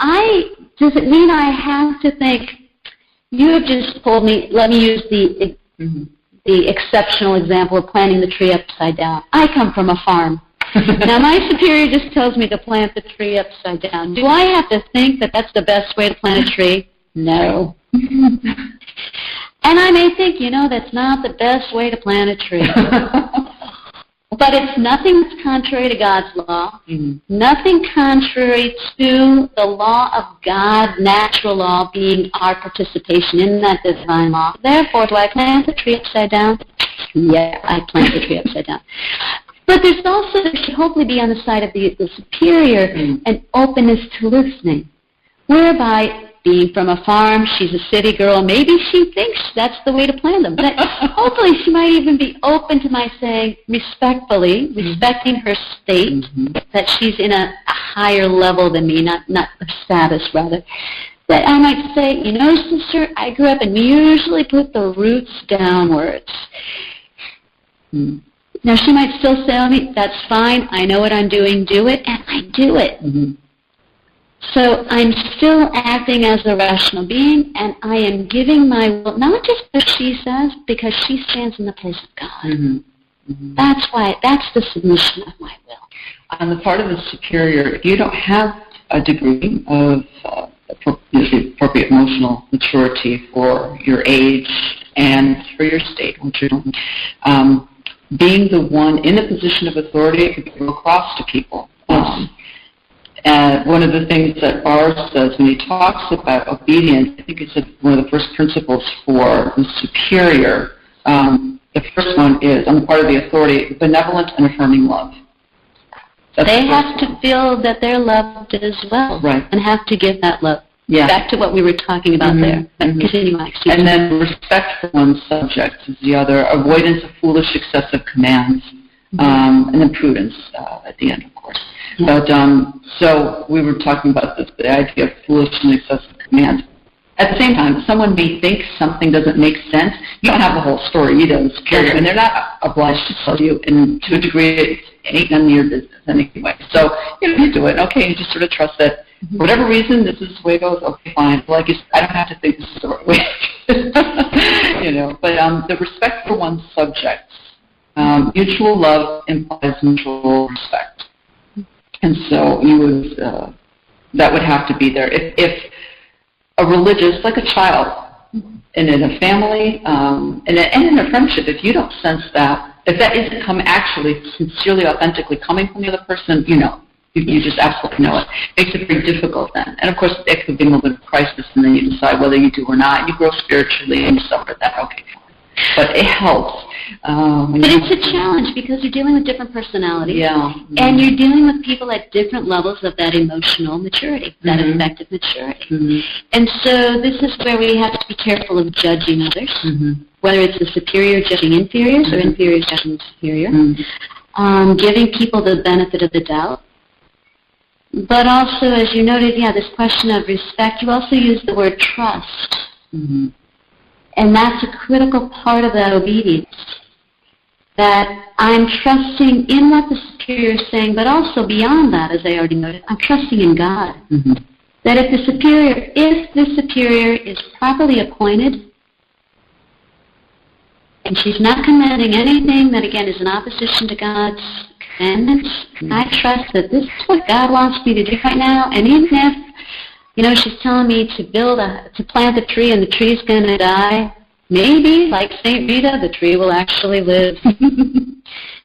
does it mean I have to think, you have just told me, let me use the exceptional example of planting the tree upside down. I come from a farm. Now my superior just tells me to plant the tree upside down. Do I have to think that that's the best way to plant a tree? No. And I may think, that's not the best way to plant a tree. But it's nothing that's contrary to God's law, nothing contrary to the law of God, natural law being our participation in that divine law. Therefore, do I plant the tree upside down? Yeah, I plant the tree upside down. But there should hopefully be on the side of the superior an openness to listening, whereby, being from a farm, she's a city girl, maybe she thinks that's the way to plant them. But hopefully she might even be open to my saying, respectfully, respecting her state, that she's in a higher level than me, not a status, rather. That I might say, sister, I grew up and we usually put the roots downwards. Now she might still say to me, that's fine, I know what I'm doing, do it, and I do it. So I'm still acting as a rational being, and I am giving my will, not just because she says, because she stands in the place of God. That's the submission of my will. On the part of the superior, if you don't have a degree of appropriate emotional maturity for your age and for your state, which you don't, being the one in a position of authority could be real cross to people. One of the things that Barr says when he talks about obedience, I think it's one of the first principles for the superior. The first one is, on the part of the authority, benevolent and affirming love. They have to feel that they're loved as well, and have to give that love. Yeah. Back to what we were talking about there. Continue on. And then respect for one's subjects is the other. Avoidance of foolish, excessive commands. And then prudence at the end, of course. Yeah. But so we were talking about the idea of foolish and excessive commands. At the same time, someone may think something doesn't make sense. You don't have the whole story either, and they're not obliged to tell you. And to a degree, it ain't none of your business anyway. So you do it. Okay, you just sort of trust that. For whatever reason, this is the way it goes. Okay, fine. Well, I don't have to think this is the right way. But the respect for one's subjects. Mutual love implies mutual respect, and so that would have to be there. If a religious, like a child, and in a family, and in a friendship, if you don't sense that, if that isn't actually sincerely, authentically coming from the other person, you just absolutely know it. Makes it very difficult then, and of course, it could be a moment of crisis, and then you decide whether you do or not. You grow spiritually, and you suffer that. Okay. but it helps. But it's a challenge because you're dealing with different personalities. Yeah. And you're dealing with people at different levels of that emotional maturity, that affective maturity. And so this is where we have to be careful of judging others, whether it's the superior judging inferiors or inferiors judging the superior, giving people the benefit of the doubt. But also, as you noted, this question of respect, you also use the word trust. And that's a critical part of that obedience, that I'm trusting in what the superior is saying, but also beyond that, as I already noted, I'm trusting in God. That if the superior is properly appointed, and she's not commanding anything that, again, is in opposition to God's commandments, I trust that this is what God wants me to do right now, and even if she's telling me to plant a tree and the tree's going to die, maybe, like St. Rita, the tree will actually live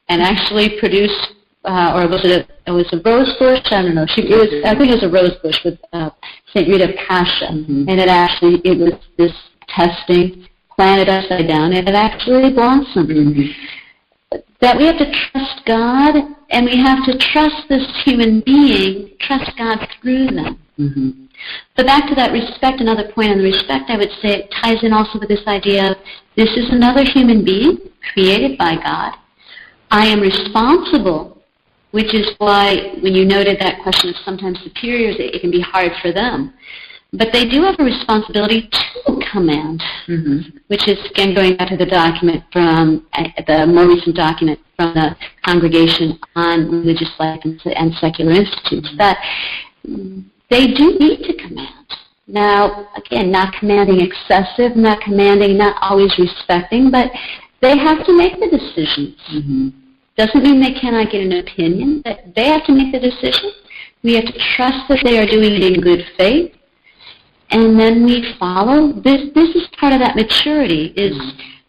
and actually produce, or was it a rose bush? I don't know. I think it was a rose bush with St. Rita Pascha, and it was this testing, planted upside down, and it actually blossomed. That we have to trust God, and we have to trust this human being, trust God through them. But back to that respect, another point on the respect, I would say it ties in also with this idea of this is another human being created by God. I am responsible, which is why when you noted that question of sometimes superiors, it can be hard for them. But they do have a responsibility to command, which is, again, going back to the document from, the more recent document from the Congregation on Religious Life and Secular Institutes, that they do need to command. Now, again, not commanding excessive, not always respecting, but they have to make the decisions. Doesn't mean they cannot get an opinion, but they have to make the decision. We have to trust that they are doing it in good faith. And then we follow. This is part of that maturity, is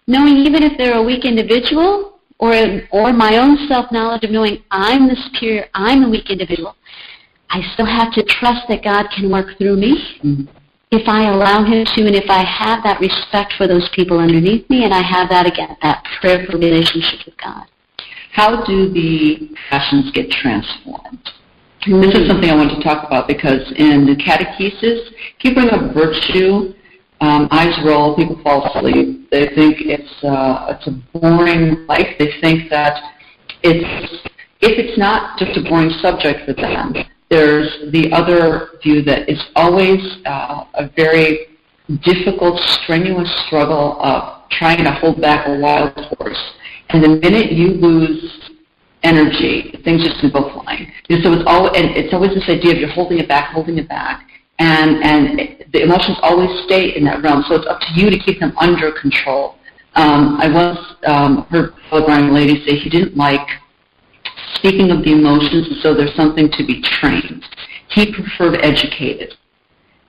knowing even if they're a weak individual or my own self-knowledge of knowing I'm the superior, I'm a weak individual, I still have to trust that God can work through me if I allow Him to, and if I have that respect for those people underneath me, and I have that, again, that prayerful relationship with God. How do the passions get transformed? This is something I want to talk about because in the catechesis, if you bring up virtue, eyes roll, people fall asleep. They think it's a boring life. They think that if it's not just a boring subject for them, there's the other view that it's always a very difficult, strenuous struggle of trying to hold back a wild horse. And the minute you lose energy, things just go flying. And so it's always this idea of you're holding it back, and the emotions always stay in that realm. So it's up to you to keep them under control. I once heard Father Brian Lady say he didn't like speaking of the emotions as though there's something to be trained. He preferred educated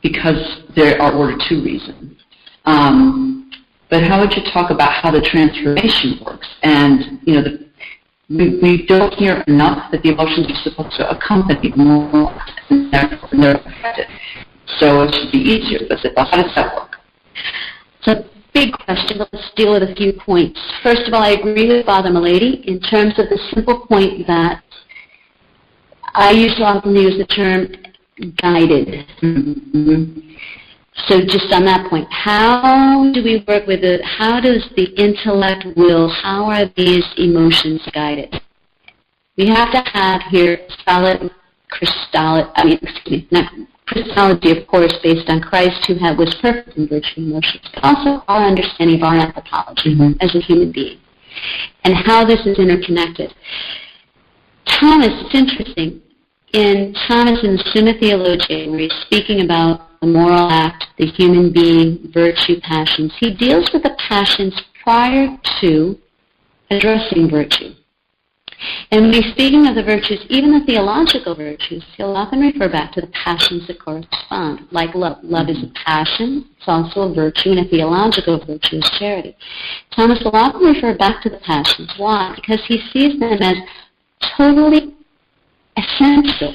because there are ordered two reasons. But how would you talk about how the transformation works? And we don't hear enough that the emotions are supposed to accompany more and they're affected. So it should be easier. But how does that work? It's a big question, but let's deal with a few points. First of all, I agree with Father Milady in terms of the simple point that I often use the term guided. So just on that point, how do we work with it? How does the intellect will, how are these emotions guided? We have to have here Christology, of course, based on Christ, who was perfect in virtue and emotions, but also our understanding of our anthropology as a human being, and how this is interconnected. Thomas, it's interesting, in Thomas in Summa Theology, where he's speaking about the moral act, the human being, virtue, passions, he deals with the passions prior to addressing virtue. And when he's speaking of the virtues, even the theological virtues, he'll often refer back to the passions that correspond, like love. Love is a passion, it's also a virtue, and a theological virtue is charity. Thomas will often refer back to the passions. Why? Because he sees them as totally essential,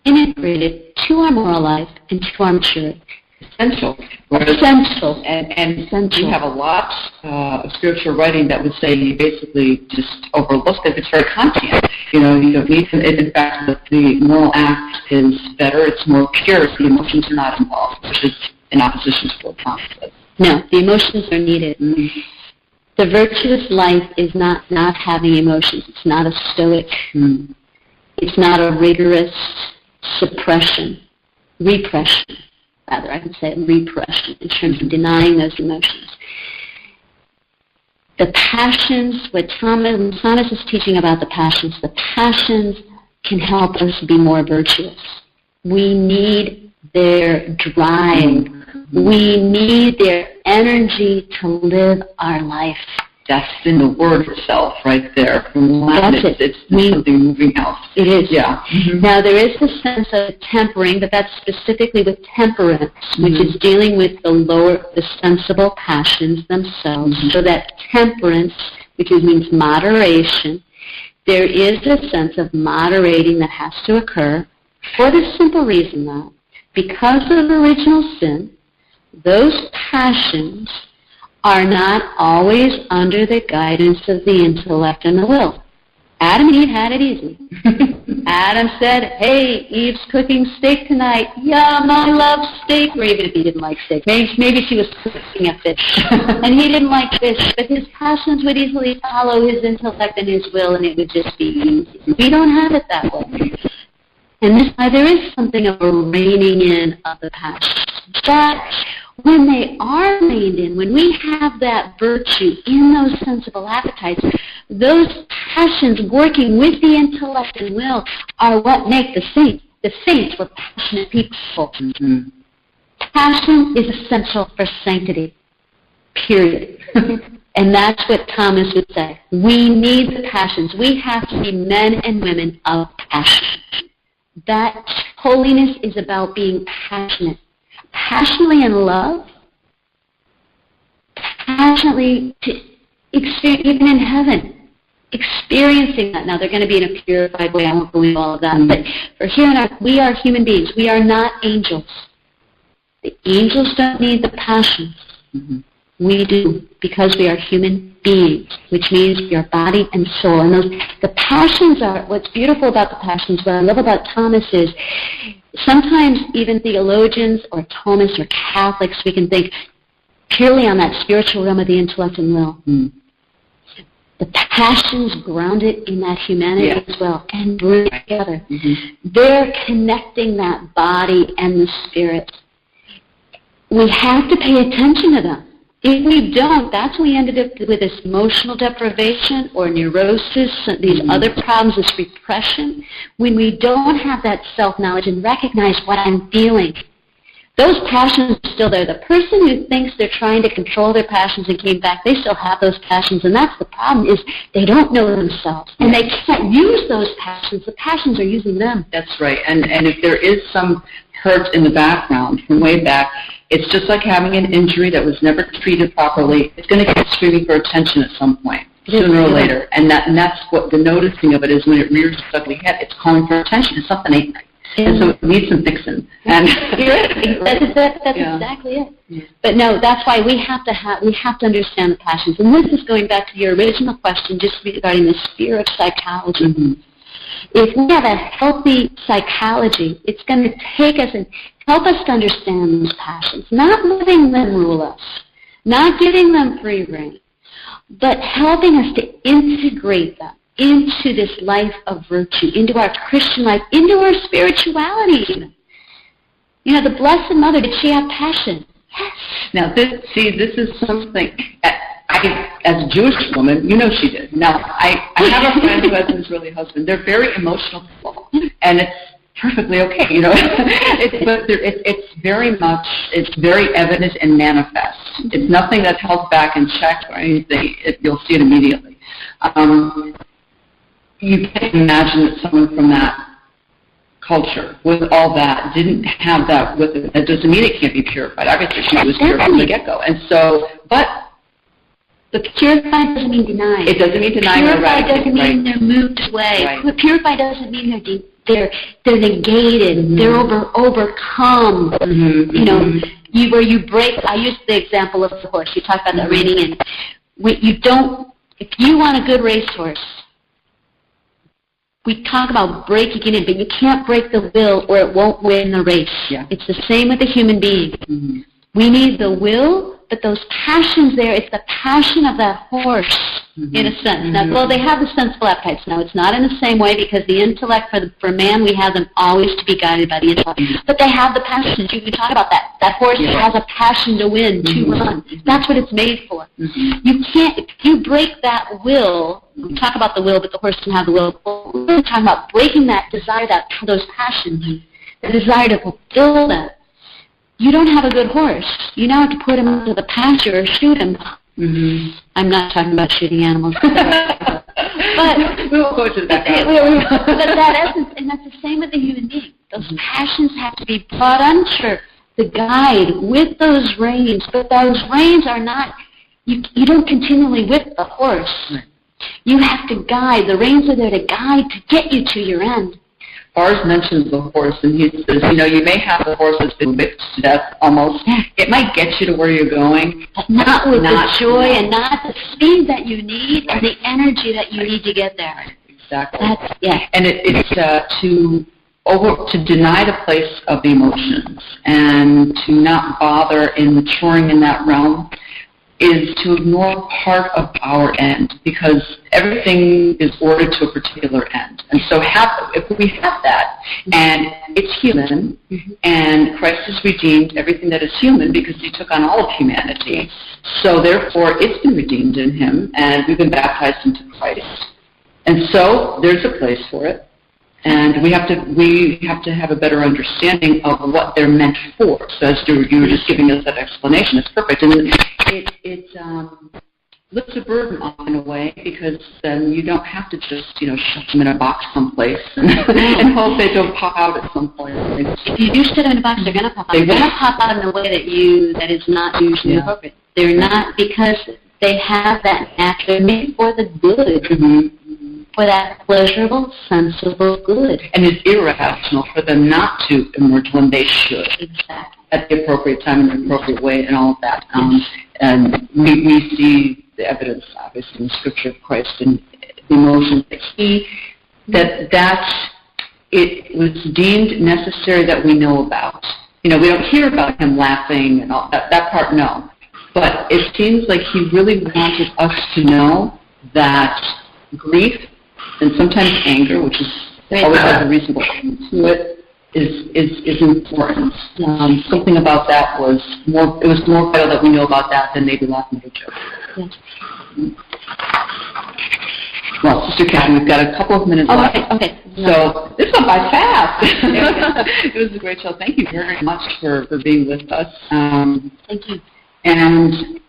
integrated to our moral life and to our maturity. Essential. Essential. And Essential. we have a lot of spiritual writing that would say you basically just overlook that it's very conscient. You don't need to, in fact, the moral act is better, it's more pure, the emotions are not involved, which is in opposition to what Tom says. No, the emotions are needed. Mm-hmm. The virtuous life is not having emotions. It's not a stoic. Mm. It's not a rigorous repression, rather, I would say repression, in terms of denying those emotions. The passions, when Thomas is teaching about the passions can help us be more virtuous. We need their drive. We need their energy to live our life. That's in the word itself, right there. That's it. It's something moving out. It is. Yeah. Mm-hmm. Now, there is a sense of tempering, but that's specifically with temperance, which is dealing with the sensible passions themselves. Mm-hmm. So that temperance, which means moderation, there is a sense of moderating that has to occur for the simple reason that because of original sin, those passions are not always under the guidance of the intellect and the will. Adam and Eve had it easy. Adam said, hey, Eve's cooking steak tonight. Yum, I love steak. Or even if he didn't like steak. Maybe she was cooking a fish. And he didn't like fish, but his passions would easily follow his intellect and his will, and it would just be easy. We don't have it that way. And this is why there is something of a reining in of the passions. But when they are reined in, when we have that virtue in those sensible appetites, those passions working with the intellect and will are what make the saints. The saints were passionate people. Mm-hmm. Passion is essential for sanctity, period. And that's what Thomas would say. We need the passions. We have to be men and women of passion. That holiness is about being passionate. Passionately in love, passionately to experience, even in heaven, experiencing that. Now, they're going to be in a purified way. I won't go into all of that. Mm-hmm. But for here on earth, we are human beings. We are not angels. The angels don't need the passions. Mm-hmm. We do, because we are human beings, which means we are body and soul. And the passions are, what's beautiful about the passions, what I love about Thomas is, sometimes even theologians or Thomists or Catholics, we can think purely on that spiritual realm of the intellect and will. Mm. The passions grounded in that humanity as well and bring it together. Mm-hmm. They're connecting that body and the spirit. We have to pay attention to them. If we don't, that's when we ended up with this emotional deprivation or neurosis, these other problems, this repression. When we don't have that self-knowledge and recognize what I'm feeling, those passions are still there. The person who thinks they're trying to control their passions and came back, they still have those passions, and that's the problem, is they don't know themselves. And they can't use those passions. The passions are using them. That's right. And if there is some hurt in the background from way back, it's just like having an injury that was never treated properly. It's going to keep screaming for attention at some point, sooner or later. And that's what the noticing of it is when it rears its ugly head. It's calling for attention. It's something ain't right. And so it needs some fixing. And that's exactly it. Yeah. But no, that's why we have to understand the passions. And this is going back to your original question, just regarding the sphere of psychology. Mm-hmm. If we have a healthy psychology, it's going to take us and help us to understand those passions, not letting them rule us, not giving them free rein, but helping us to integrate them into this life of virtue, into our Christian life, into our spirituality even. You know, the Blessed Mother, did she have passion? Yes. Now, this is something, as a Jewish woman, you know she did. Now, I have a friend who has an Israeli husband. They're very emotional people, and it's perfectly okay, you know. It's very evident and manifest. It's nothing that's held back and checked or anything. You'll see it immediately. You can't imagine that someone from that culture, with all that, didn't have that with it. That doesn't mean it can't be purified. Obviously, she was pure from the get-go. And so, but But purified doesn't mean denying. It doesn't mean denying or Purified doesn't mean they're moved away. Right. Purified doesn't mean they're negated. Mm-hmm. They're overcome. Mm-hmm. You know, where you break. I used the example of the horse. You talked about that reining in. If you want a good racehorse, we talk about breaking it in, but you can't break the will or it won't win the race. Yeah. It's the same with the human being. Mm-hmm. We need the will, but those passions there, it's the passion of that horse, in a sense. Now, well, they have the sensible appetites. Now, it's not in the same way because the intellect, for man, we have them always to be guided by the intellect. But they have the passions. You can talk about that. That horse has a passion to win, to run. That's what it's made for. You can't, if you break that will, we talk about the will, but the horse doesn't have the will. We're really talking about breaking that desire, those passions, the desire to fulfill that. You don't have a good horse. You now have to put him into the pasture or shoot him. I'm not talking about shooting animals. But we won't go to that. But that essence, and that's the same with the human being. Those passions have to be brought under the guide with those reins. But those reins are not, you don't continually whip the horse. You have to guide. The reins are there to guide, to get you to your end. Bars mentions the horse, and he says, you may have the horse that's been whipped to death almost. It might get you to where you're going. But not with the joy and not the speed that you need and the energy that you need to get there. Exactly. And it's to deny the place of the emotions and to not bother in maturing in that realm is to ignore part of our end, because everything is ordered to a particular end. And so if we have that, and it's human, and Christ has redeemed everything that is human because he took on all of humanity, so therefore it's been redeemed in him, and we've been baptized into Christ. And so there's a place for it. And we have to have a better understanding of what they're meant for. So as you were just giving us that explanation, it's perfect. And it lifts a burden off in a way, because then you don't have to just shut them in a box someplace and hope they don't pop out at some point. If you do sit them in a box, they're going to pop out. They're going to pop out in a way that is not usually appropriate. They're not, because they have that natural, made for the good. For that pleasurable, sensible good. And it's irrational for them not to emerge when they should. Exactly. At the appropriate time, in the appropriate way, and all of that. And we see the evidence, obviously, in the Scripture of Christ and the emotions that it was deemed necessary that we know about. We don't hear about him laughing and all that part, no. But it seems like he really wanted us to know that grief, and sometimes anger, which is always has a reasonable thing to it, is important. Something about that was more vital that we know about that than maybe laughing at a joke. Yes. Well, Sister Catherine, we've got a couple of minutes left. Okay. So this went by fast. It was a great show. Thank you very much for being with us. Thank you. And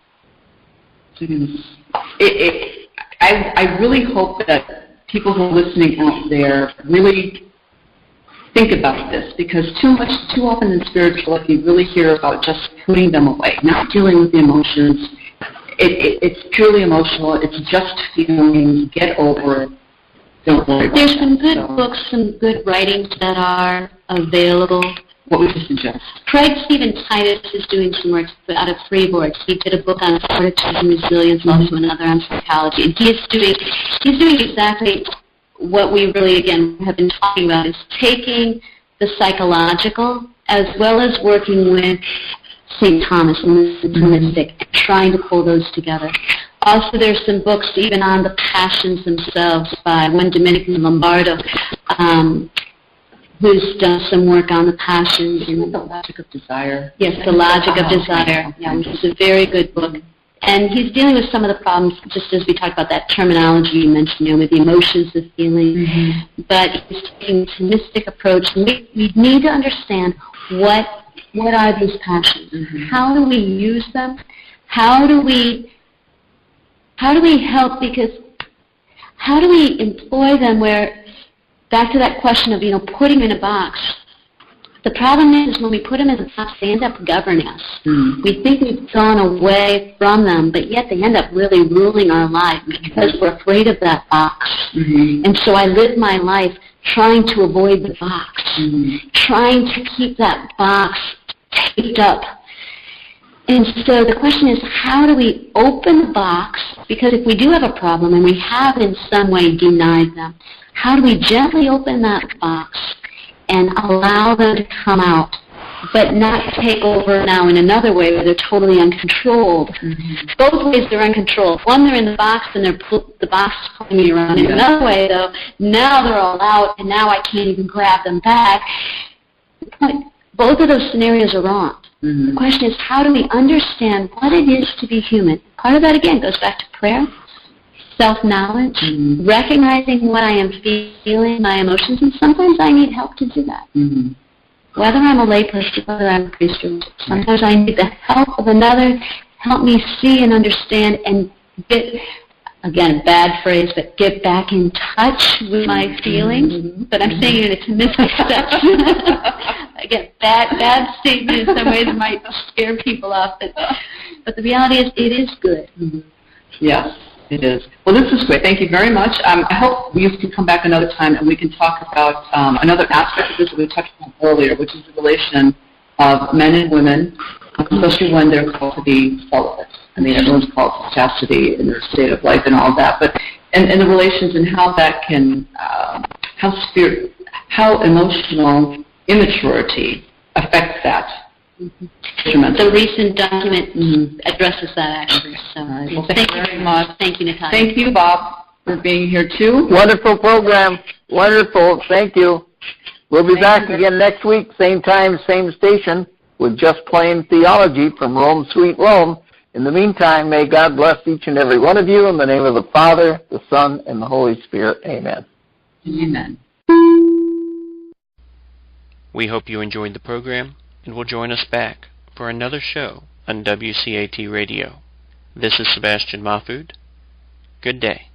I really hope that people who are listening out there really think about this, because too often in spiritual life you really hear about just putting them away, not dealing with the emotions. It's purely emotional. It's just feelings. Get over it. Don't worry about it. There's some good books, some good writings that are available. What would you suggest? Craig Stephen Titus is doing some work out of Freeport. He did a book on fortitude and resilience, also another on psychology. And he's doing exactly what we really, again, have been talking about, is taking the psychological as well as working with St. Thomas and the Thomistic, and trying to pull those together. Also, there's some books even on the passions themselves by one Dominican Lombardo, who's done some work on the passions. The Logic of Desire. Yes, The Logic of Desire, which is a very good book. And he's dealing with some of the problems, just as we talked about that terminology you mentioned, with the emotions, the feeling. But he's taking a Thomistic approach. We need to understand what are these passions? How do we use them? How do we help? Because how do we employ them where, back to that question of, putting in a box. The problem is when we put them in a box, they end up governing us. We think we've gone away from them, but yet they end up really ruling our life because we're afraid of that box. And so I live my life trying to avoid the box, trying to keep that box taped up. And so the question is, how do we open the box? Because if we do have a problem and we have in some way denied them, how do we gently open that box and allow them to come out, but not take over now in another way where they're totally uncontrolled? Mm-hmm. Both ways they're uncontrolled. One, they're in the box and the box is pulling me around. In another way, though, now they're all out and now I can't even grab them back. Both of those scenarios are wrong. Mm-hmm. The question is, how do we understand what it is to be human? Part of that, again, goes back to prayer, self-knowledge, mm-hmm. recognizing what I am feeling, my emotions, and sometimes I need help to do that. Mm-hmm. Whether I'm a layperson, whether I'm a priest, sometimes I need the help of another, help me see and understand and get, again, bad phrase, but get back in touch with my feelings. Mm-hmm. But I'm saying it's a misconception. Again, bad statement in some ways might scare people off, but the reality is it is good. Mm-hmm. Yes, it is. Well, this is great. Thank you very much. I hope you can come back another time and we can talk about another aspect of this that we touched on earlier, which is the relation of men and women, especially when they're called to be celibate. I mean, everyone's called to chastity in their state of life and all that, but and the relations and how that can, how emotional immaturity affects that. Mm-hmm. The recent document addresses that actually. So, well, thank you very much. Thank you, Natalia. Thank you, Bob, for being here too. Wonderful program. Wonderful. Thank you. We'll be back again next week, same time, same station, with Just Plain Theology from Rome, Sweet Rome. In the meantime, may God bless each and every one of you in the name of the Father, the Son, and the Holy Spirit. Amen. Amen. We hope you enjoyed the program and will join us back for another show on WCAT Radio. This is Sebastian Mahfood. Good day.